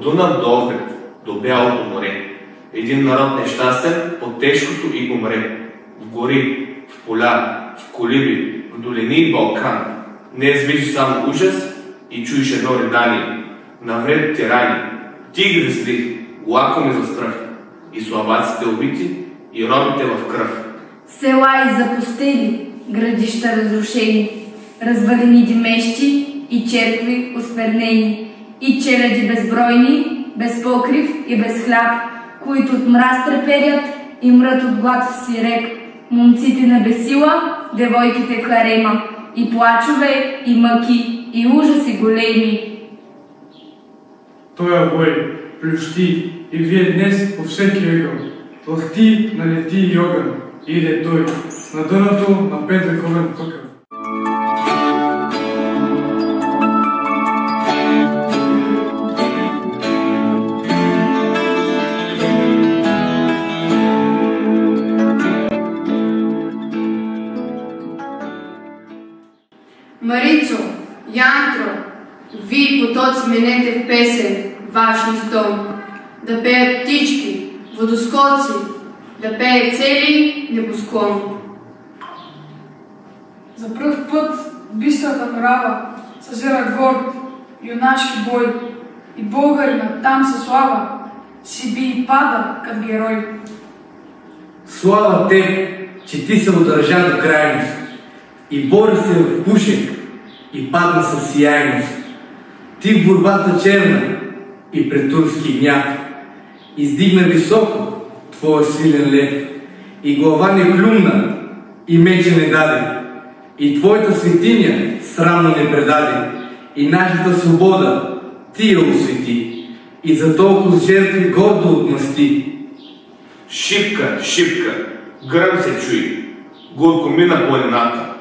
Дунав до Охрид, до Бялото море. Един народ нещастен по тежкото и умре. В гори, в поля, в колиби, в долини и Балкан. Днес вижда само ужас и чуеш едно ридание. Навред тирани, тигри зли, лакоми за страх. И слабаците убити, и робите в кръв. Села запустели, градища разрушени, развалени димещи и черкви осквернени, и челяди безбройни, без покрив и без хляб, които от мраз треперят и мрат от глад в сирек, момците на безсила, девойките в харема, и плачове, и мъки, и ужаси големи. Той е бой, плющи, и вие днес по всеки ъгъл. Лахти, налети и огън, иде той, на дъното на 5 вековен пъкъл. Марицо, Янтро, вие потоци менете в песен, ваши стон, да пеят птички, водоскоци, да пее цели небосклон. За пръв път в бистрата мрава съзира горд, юначки бой, и българина там със слава си би и пада като герой. Слава те, че ти се удържа до крайност и бори се в пушек и падна със сияйност. Ти в борбата черна и пред турски гняв издигна високо твоя силен лев и глава не клюмна и мече не даде и твоята светиня срамно не предаде и нашата свобода ти я освети и за толкова жертви гордо отмъсти. Шипка, шипка, гръм се чуи, горко мина планината,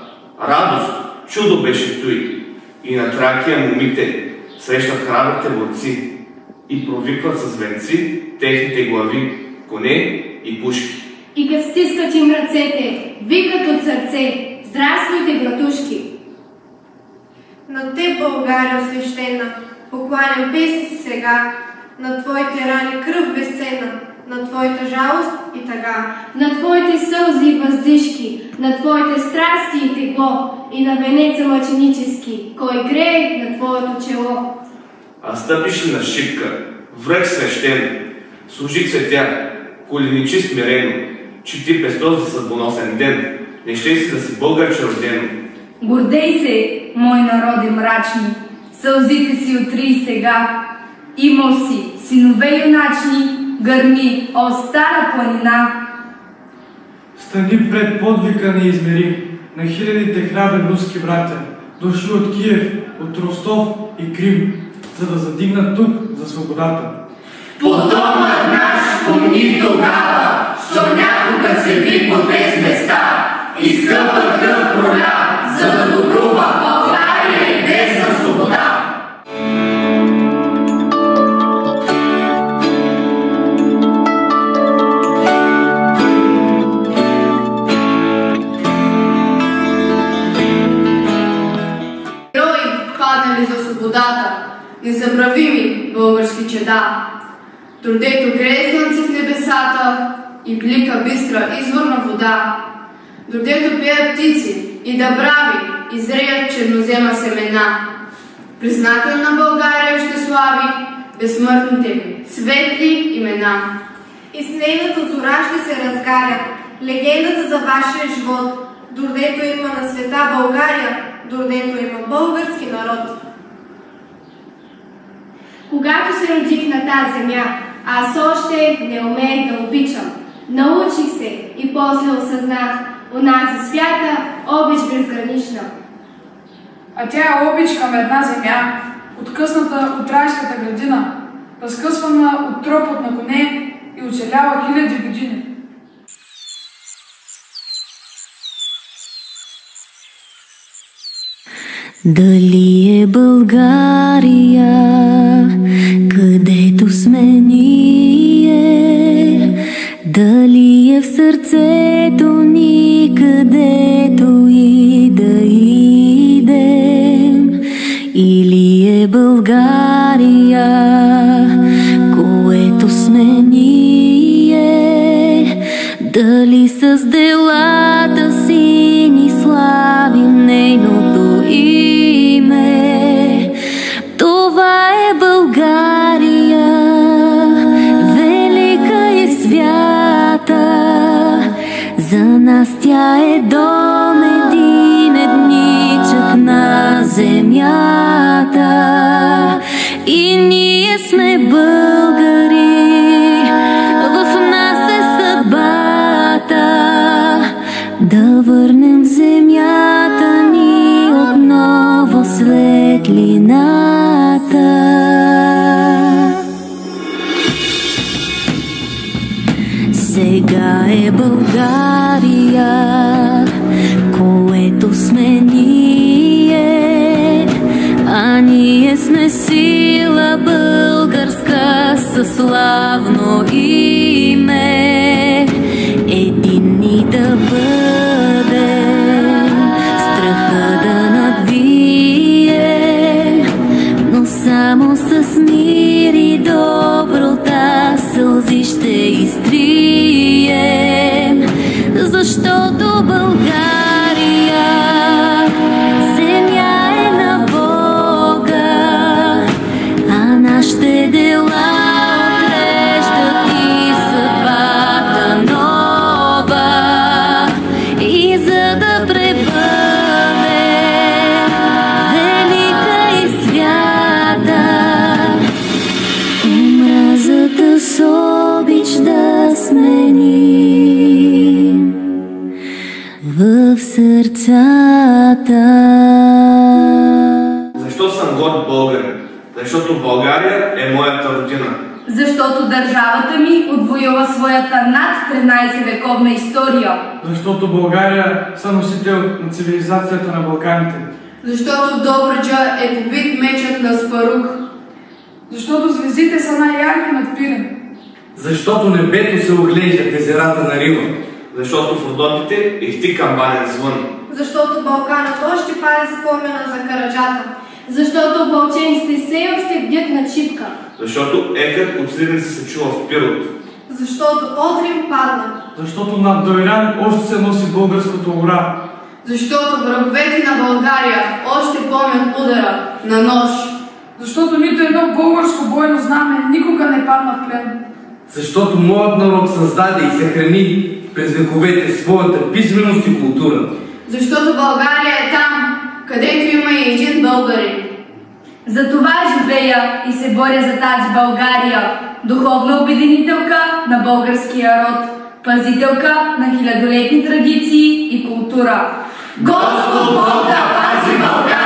радост, чудо беше туй. И на Тракия момите срещат храбрите борци и провикват с венци техните глави, коне и пушки. И като стискат им ръцете, викат от сърце: здравствуйте, братушки! На теб, България свещена, покланям песни си сега, на твоите рани кръв безценна, на твоята жалост и тъга. На твоите сълзи и въздишки, на твоите страсти и тегло, и на венеца мъченически, кой грее на твоето чело. А стъпиш ли на шипка, връх свещен, служи цветя, коленичи смирено, че ти през този съдбоносен ден не ще си да си българче родено. Гордей се, мой народи мрачни, сълзите си отри сега. Имал си синове юначни, гърми, о стара планина. Стани пред подвика неизмерим на хилядите храбри руски братя, дошли от Киев, от Ростов и Крим, за да задигнат тук за свободата. Потомът наш помни тогава, що някога се би по тези места и скъпа кръв проля, за да добрува България и десна свобода. Герои, паднали за свободата, незабравими български чеда, трудето грее слънце в небесата и блика бистра изворна вода, дордето пеят птици и да брави изреят чернозема семена. Признателна България ще слави безсмъртните ви светли имена. И с нейната зора ще се разгаря легендата за вашия живот, дордето има на света България, дордето има български народ. Когато се родих на тази земя, аз още не умеех да обичам. Научих се и после осъзнах онази свята обич безгранична. А тя е обич към една земя, откъсната от райската градина, разкъсвана от тропот на коне и оцелява хиляди години. Дали е България, където сме ние? Дали е в сърцето ни, където и да идем? Или е България земята. И ние сме българи, в нас е съдбата, да върнем в земята ни отново светлината. Сега е България, което сме ние, а ние сме сила българска със славно име. Единни да бъдем, страха да надвием, но само с мир и доброта сълзи ще изтрием, защото България земя е на Бога, а нашите дела отреждат и съдбата нова. И за да пребъде велика и свята, омразата с обич да сменим в сърцата. Защо съм горд българин? Защото България е моята родина. Защото държавата ми отвоюва своята над 13-вековна история. Защото България са носител на цивилизацията на Балканите. Защото Добруджа е побит мечът на Спарух. Защото звездите са най-ярки над Пирен. Защото небето се оглежда в езерата на Рива. Защото в Родопите ихти камбанен звън. Защото Балканът още пали спомена за Караджата. Защото балченците все още бдят на Чипка. Защото екът от сливници се чува в Пирот. Защото Одрин падна. Защото над Дойран още се носи българската ура. Защото враговете на България още помнят удара на нож. Защото нито едно българско бойно знаме никога не падна в плен. Защото моят народ създаде и съхрани през вековете своята писменост и култура. Защото България е там, където има и един българин. Затова живея и се боря за тази България, духовна обединителка на българския род, пазителка на хилядолетни традиции и култура. Господ Бог да пази България!